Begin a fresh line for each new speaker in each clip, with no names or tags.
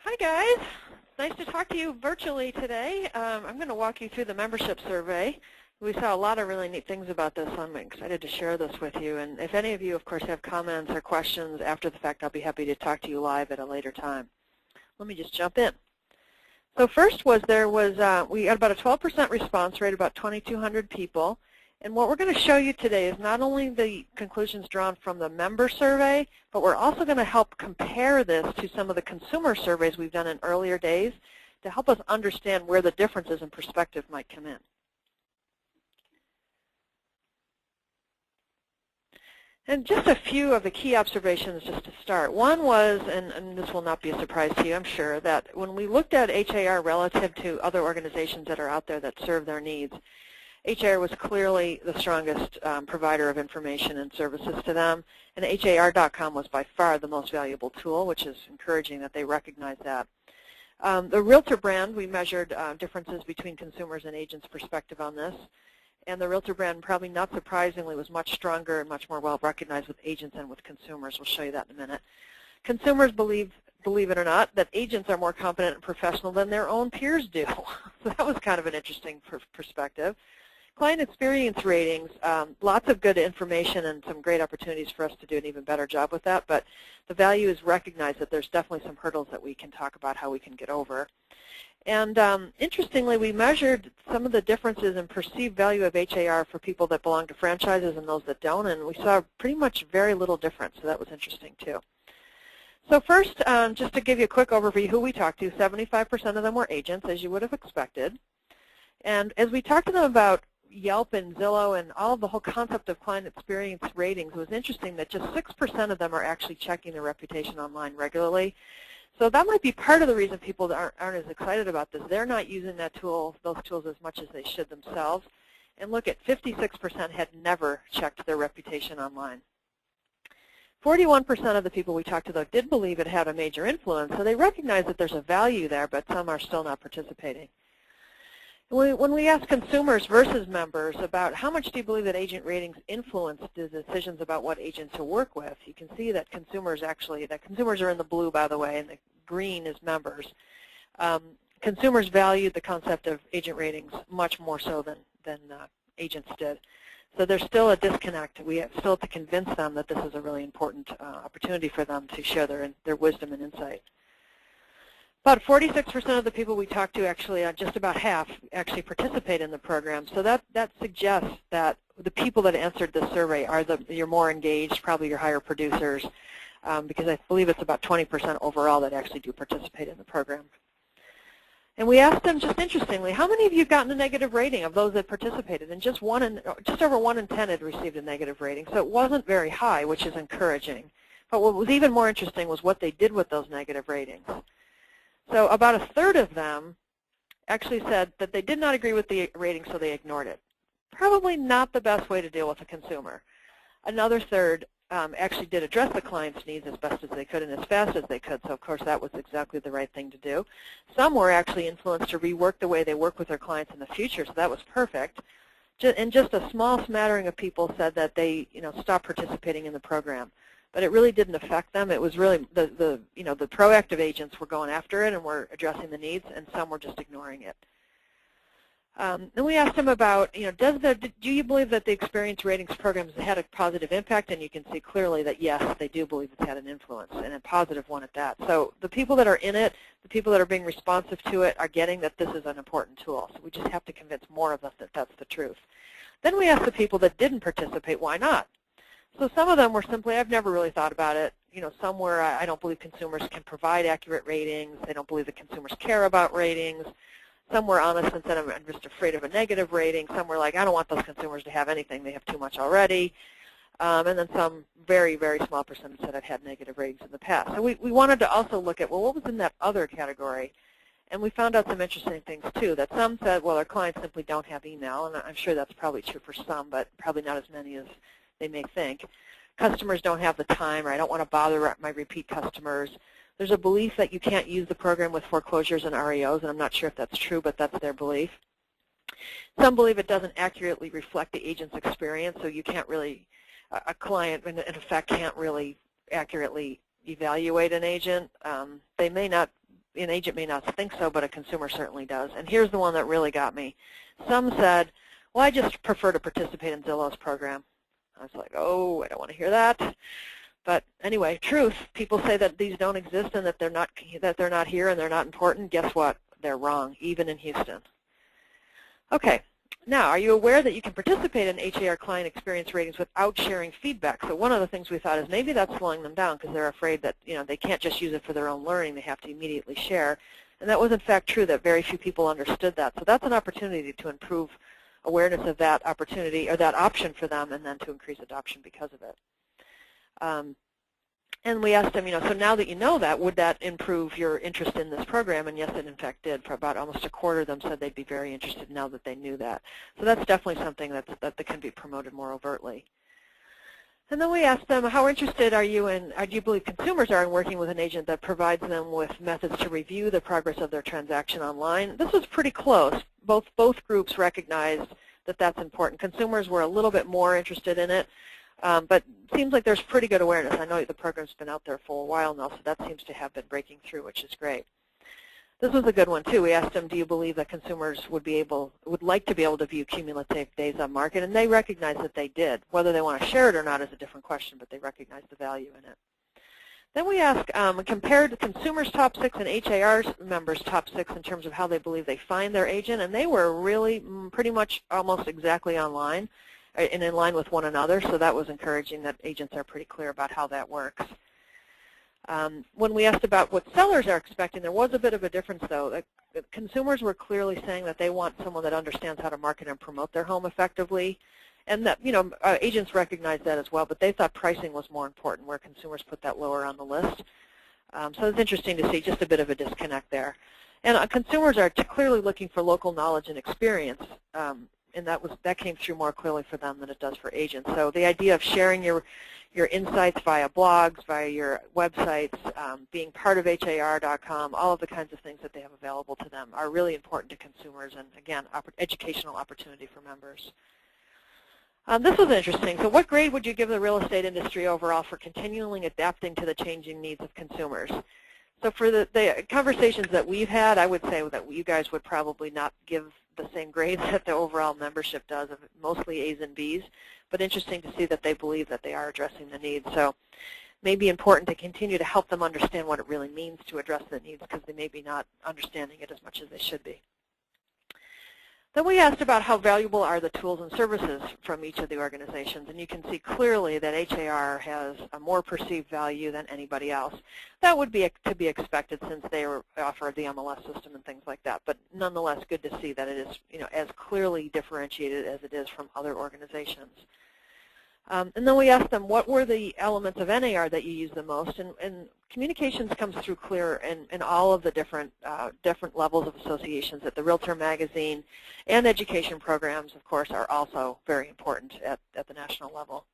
Hi guys, nice to talk to you virtually today. I'm going to walk you through the membership survey. We saw a lot of really neat things about this, so I'm excited to share this with you. And if any of you, of course, have comments or questions after the fact, I'll be happy to talk to you live at a later time. Let me just jump in. So first we got about a 12% response rate, about 2,200 people. And what we're going to show you today is not only the conclusions drawn from the member survey, but we're also going to help compare this to some of the consumer surveys we've done in earlier days to help us understand where the differences in perspective might come in. And just a few of the key observations just to start. One was, and this will not be a surprise to you, I'm sure, that when we looked at HAR relative to other organizations that are out there that serve their needs, HAR was clearly the strongest provider of information and services to them, and HAR.com was by far the most valuable tool, which is encouraging that they recognize that. The Realtor brand, we measured differences between consumers and agents' perspective on this, and the Realtor brand, probably not surprisingly, was much stronger and much more well recognized with agents and with consumers. We'll show you that in a minute. Consumers believe it or not, that agents are more competent and professional than their own peers do. So that was kind of an interesting perspective. Client experience ratings, lots of good information and some great opportunities for us to do an even better job with that, but the value is recognized that there's definitely some hurdles that we can talk about how we can get over. And interestingly, we measured some of the differences in perceived value of HAR for people that belong to franchises and those that don't, and we saw pretty much very little difference, so that was interesting too. So first, just to give you a quick overview who we talked to, 75% of them were agents, as you would have expected. And as we talked to them about Yelp and Zillow and all of the whole concept of client experience ratings, it was interesting that just 6% of them are actually checking their reputation online regularly. So that might be part of the reason people aren't as excited about this. They're not using those tools as much as they should themselves. And look at 56% had never checked their reputation online. 41% of the people we talked to, though, did believe it had a major influence, so they recognize that there's a value there, but some are still not participating. When we ask consumers versus members about how much do you believe that agent ratings influence the decisions about what agents to work with, you can see that consumers are in the blue, by the way, and the green is members. Consumers valued the concept of agent ratings much more so than agents did. So there's still a disconnect. We still have to convince them that this is a really important opportunity for them to share their wisdom and insight. About 46% of the people we talked to, actually just about half, actually participate in the program. So that suggests that the people that answered this survey are your more engaged, probably your higher producers, because I believe it's about 20% overall that actually do participate in the program. And we asked them, just interestingly, how many of you have gotten a negative rating of those that participated? And just over 1 in 10 had received a negative rating. So it wasn't very high, which is encouraging. But what was even more interesting was what they did with those negative ratings. So about a third of them actually said that they did not agree with the rating, so they ignored it. Probably not the best way to deal with a consumer. Another third actually did address the client's needs as best as they could and as fast as they could, so of course that was exactly the right thing to do. Some were actually influenced to rework the way they work with their clients in the future, so that was perfect. And just a small smattering of people said that they stopped participating in the program. But it really didn't affect them. It was really the proactive agents were going after it and were addressing the needs, and some were just ignoring it. Then we asked them about, do you believe that the experience ratings programs had a positive impact? And you can see clearly that yes, they do believe it's had an influence, and a positive one at that. So the people that are in it, the people that are being responsive to it, are getting that this is an important tool. So we just have to convince more of us that that's the truth. Then we asked the people that didn't participate, why not? So some of them were simply, I've never really thought about it. Some were, I don't believe consumers can provide accurate ratings. They don't believe that consumers care about ratings. Some were honest and said, I'm just afraid of a negative rating. Some were like, I don't want those consumers to have anything. They have too much already. And then some very, very small percentage said I've had negative ratings in the past. So we wanted to also look at, well, what was in that other category? And we found out some interesting things, too, that some said, well, our clients simply don't have email. And I'm sure that's probably true for some, but probably not as many as they may think. Customers don't have the time, or I don't want to bother my repeat customers. There's a belief that you can't use the program with foreclosures and REOs, and I'm not sure if that's true, but that's their belief. Some believe it doesn't accurately reflect the agent's experience, so you can't really, a client in effect can't really accurately evaluate an agent. They may not an agent may not think so, but a consumer certainly does. And here's the one that really got me. Some said, well, I just prefer to participate in Zillow's program. I was like, oh, I don't want to hear that. But anyway, truth, people say that these don't exist and that they're not here and they're not important. Guess what? They're wrong, even in Houston. Okay, now, are you aware that you can participate in HAR client experience ratings without sharing feedback? So one of the things we thought is maybe that's slowing them down because they're afraid that they can't just use it for their own learning. They have to immediately share. And that was in fact true, that very few people understood that. So that's an opportunity to improve awareness of that opportunity or that option for them, and then to increase adoption because of it. And we asked them, so now that you know that, would that improve your interest in this program? And yes, it in fact did. For about almost a quarter of them said they'd be very interested now that they knew that. So that's definitely something that can be promoted more overtly. And then we asked them, how interested are you in, do you believe consumers are in working with an agent that provides them with methods to review the progress of their transaction online? This was pretty close. Both groups recognized that that's important. Consumers were a little bit more interested in it. But it seems like there's pretty good awareness. I know the program's been out there for a while now, so that seems to have been breaking through, which is great. This was a good one, too. We asked them, do you believe that consumers would like to be able to view cumulative days on market? And they recognized that they did. Whether they want to share it or not is a different question, but they recognized the value in it. Then we asked, compared consumers' top 6 and HAR members' top 6 in terms of how they believe they find their agent, and they were really pretty much almost exactly online and in line with one another, so that was encouraging that agents are pretty clear about how that works. When we asked about what sellers are expecting, there was a bit of a difference, though. The consumers were clearly saying that they want someone that understands how to market and promote their home effectively, and that agents recognize that as well, but they thought pricing was more important, where consumers put that lower on the list. So it's interesting to see just a bit of a disconnect there. And consumers are clearly looking for local knowledge and experience. And that came through more clearly for them than it does for agents. So the idea of sharing your insights via blogs, via your websites, being part of HAR.com, all of the kinds of things that they have available to them are really important to consumers and, again, educational opportunity for members. This was interesting. So what grade would you give the real estate industry overall for continually adapting to the changing needs of consumers? So for the conversations that we've had, I would say that you guys would probably not give the same grades that the overall membership does, of mostly A's and B's, but interesting to see that they believe that they are addressing the needs. So it may be important to continue to help them understand what it really means to address the needs, because they may be not understanding it as much as they should be. Then we asked about how valuable are the tools and services from each of the organizations, and you can see clearly that HAR has a more perceived value than anybody else. That would be to be expected since they offer the MLS system and things like that, but nonetheless good to see that it is as clearly differentiated as it is from other organizations. And then we asked them, what were the elements of NAR that you use the most? And communications comes through clear in all of the different levels of associations. At the Realtor Magazine and education programs, of course, are also very important at the national level.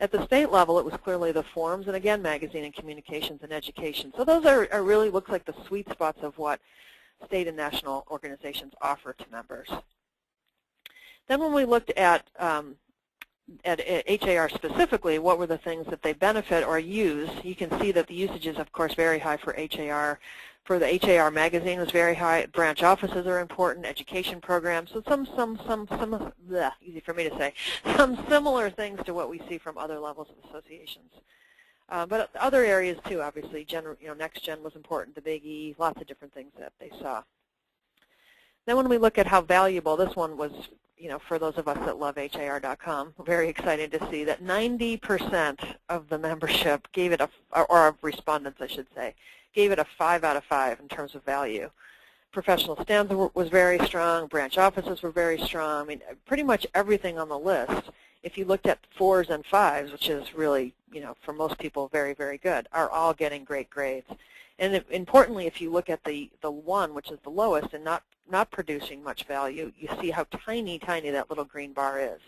At the state level, it was clearly the forums and, again, magazine and communications and education. So those are really looks like the sweet spots of what state and national organizations offer to members. Then when we looked at HAR specifically, what were the things that they benefit or use? You can see that the usage is, of course, very high for HAR. For the HAR magazine, was very high. Branch offices are important. Education programs. So easy for me to say. Some similar things to what we see from other levels of associations. But other areas too, obviously. Next Gen was important. The Big E. Lots of different things that they saw. Then when we look at how valuable, this one was, for those of us that love HAR.com, very excited to see that 90% of the membership gave it or of respondents, I should say, gave it a 5 out of 5 in terms of value. Professional stands was very strong. Branch offices were very strong. I mean, pretty much everything on the list, if you looked at 4s and 5s, which is really, for most people very, very good, are all getting great grades. And importantly, if you look at the 1, which is the lowest and not producing much value, you see how tiny, tiny that little green bar is.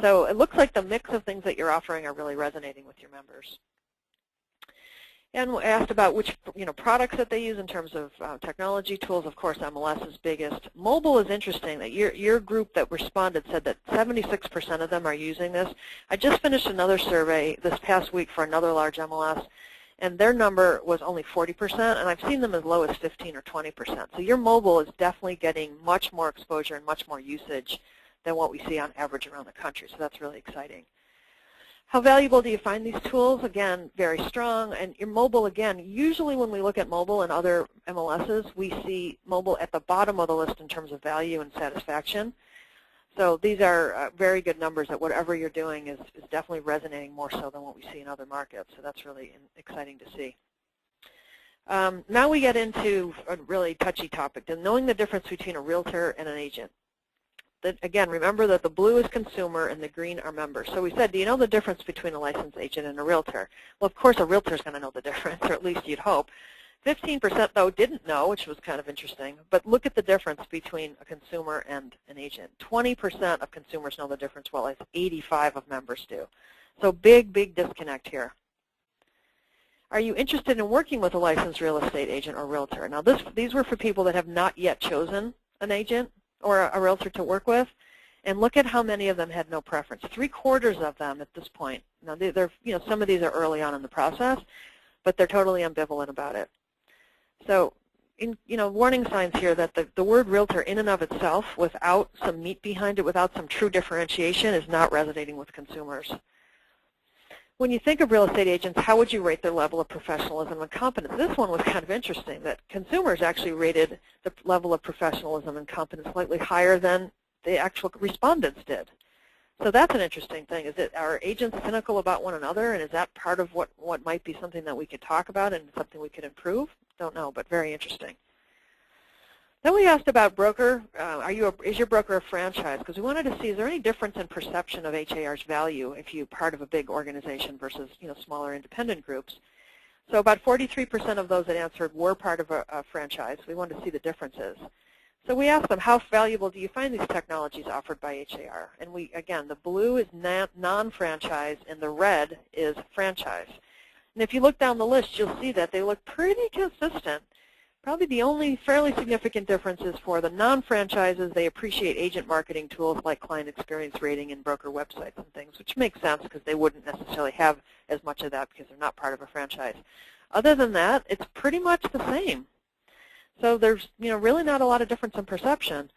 So it looks like the mix of things that you're offering are really resonating with your members. And we asked about which products that they use in terms of technology tools. Of course, MLS is biggest. Mobile is interesting. That your group that responded said that 76% of them are using this. I just finished another survey this past week for another large MLS, and their number was only 40%, and I've seen them as low as 15 or 20%. So your mobile is definitely getting much more exposure and much more usage than what we see on average around the country, so that's really exciting. How valuable do you find these tools? Again, very strong. And your mobile, again, usually when we look at mobile and other MLSs, we see mobile at the bottom of the list in terms of value and satisfaction. So these are very good numbers that whatever you're doing is definitely resonating more so than what we see in other markets. So that's really exciting to see. Now we get into a really touchy topic, knowing the difference between a realtor and an agent. Again, remember that the blue is consumer and the green are members. So we said, do you know the difference between a licensed agent and a realtor? Well, of course, a realtor is going to know the difference, or at least you'd hope. 15%, though, didn't know, which was kind of interesting. But look at the difference between a consumer and an agent. 20% of consumers know the difference, while 85% of members do. So big, big disconnect here. Are you interested in working with a licensed real estate agent or realtor? Now, these were for people that have not yet chosen an agent or a realtor to work with, and look at how many of them had no preference. 3/4 of them at this point. Now, some of these are early on in the process, but they're totally ambivalent about it. So, warning signs here that the word realtor in and of itself, without some meat behind it, without some true differentiation, is not resonating with consumers. When you think of real estate agents, how would you rate their level of professionalism and competence? This one was kind of interesting, that consumers actually rated the level of professionalism and competence slightly higher than the actual respondents did. So that's an interesting thing. Are agents cynical about one another, and is that part of what might be something that we could talk about and something we could improve? Don't know, but very interesting. Then we asked about broker. Is your broker a franchise? Because we wanted to see, is there any difference in perception of HAR's value if you're part of a big organization versus smaller independent groups? So about 43% of those that answered were part of a franchise. We wanted to see the differences. So we asked them, how valuable do you find these technologies offered by HAR? And again, the blue is non-franchise and the red is franchise. And if you look down the list, you'll see that they look pretty consistent. Probably the only fairly significant difference is for the non-franchises, they appreciate agent marketing tools like client experience rating and broker websites and things, which makes sense because they wouldn't necessarily have as much of that because they're not part of a franchise. Other than that, it's pretty much the same. So there's really not a lot of difference in perception.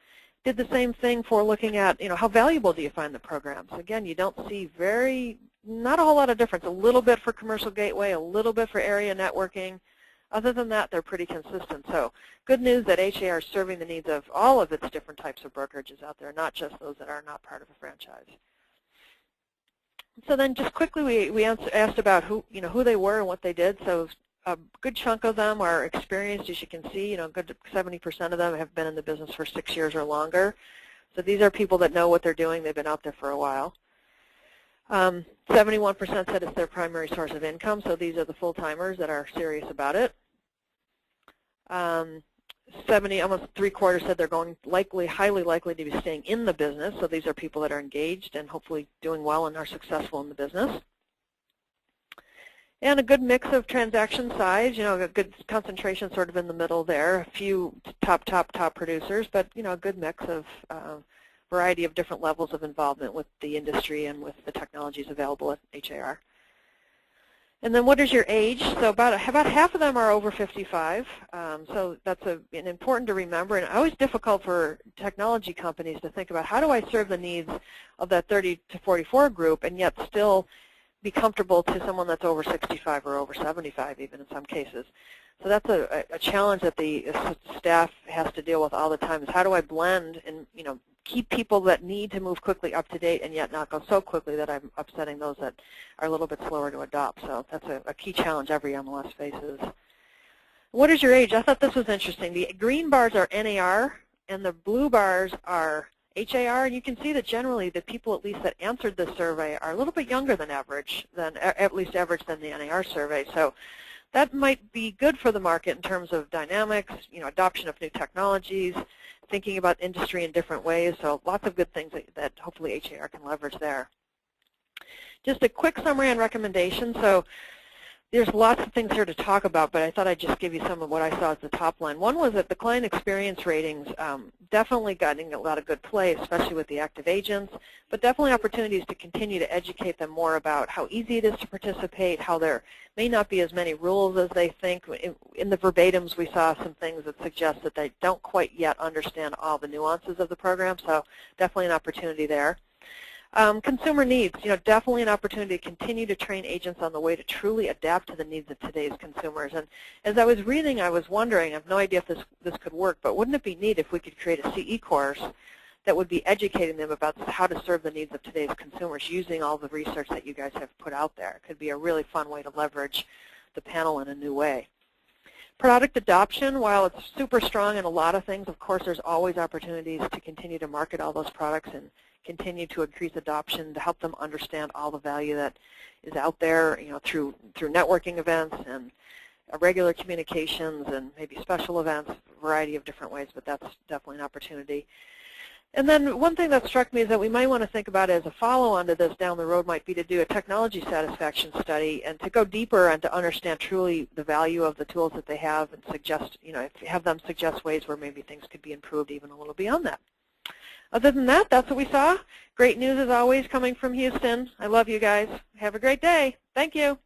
Did the same thing for looking at how valuable do you find the programs. Again, you don't see not a whole lot of difference. A little bit for commercial gateway, a little bit for area networking. Other than that, they're pretty consistent. So good news that HAR is serving the needs of all of its different types of brokerages out there, not just those that are not part of a franchise. So then just quickly we asked about who they were and what they did. So a good chunk of them are experienced, as you can see. Good 70% of them have been in the business for 6 years or longer. So these are people that know what they're doing. They've been out there for a while. 71% said it's their primary source of income, so these are the full-timers that are serious about it. 70, almost 3/4 said they're highly likely to be staying in the business, so these are people that are engaged and hopefully doing well and are successful in the business. And a good mix of transaction size, a good concentration sort of in the middle there, a few top producers, but a good mix of variety of different levels of involvement with the industry and with the technologies available at HAR. And then what is your age? So about half of them are over 55. So that's important to remember, and always difficult for technology companies to think about how do I serve the needs of that 30 to 44 group and yet still be comfortable to someone that's over 65 or over 75 even in some cases. So that's a challenge that the staff has to deal with all the time, is how do I blend and keep people that need to move quickly up to date and yet not go so quickly that I'm upsetting those that are a little bit slower to adopt. So that's a key challenge every MLS faces. What is your age? I thought this was interesting. The green bars are NAR and the blue bars are HAR, and you can see that generally the people at least that answered this survey are a little bit younger than average, at least average than the NAR survey. So that might be good for the market in terms of dynamics, adoption of new technologies, thinking about industry in different ways. So lots of good things that hopefully HAR can leverage there. Just a quick summary on recommendations. So There's lots of things here to talk about, but I thought I'd just give you some of what I saw as the top line. One was that the client experience ratings definitely got in a lot of good play, especially with the active agents, but definitely opportunities to continue to educate them more about how easy it is to participate, how there may not be as many rules as they think. In the verbatims, we saw some things that suggest that they don't quite yet understand all the nuances of the program, so definitely an opportunity there. Consumer needs, definitely an opportunity to continue to train agents on the way to truly adapt to the needs of today's consumers. And as I was reading, I was wondering, I have no idea if this could work, but wouldn't it be neat if we could create a CE course that would be educating them about how to serve the needs of today's consumers using all the research that you guys have put out there? It could be a really fun way to leverage the panel in a new way. Product adoption, while it's super strong in a lot of things, of course there's always opportunities to continue to market all those products and continue to increase adoption to help them understand all the value that is out there, through networking events and regular communications and maybe special events, a variety of different ways, but that's definitely an opportunity. And then one thing that struck me is that we might want to think about as a follow-on to this down the road might be to do a technology satisfaction study and to go deeper and to understand truly the value of the tools that they have and suggest, have them suggest ways where maybe things could be improved even a little beyond that. Other than that, that's what we saw. Great news as always coming from Houston. I love you guys. Have a great day. Thank you.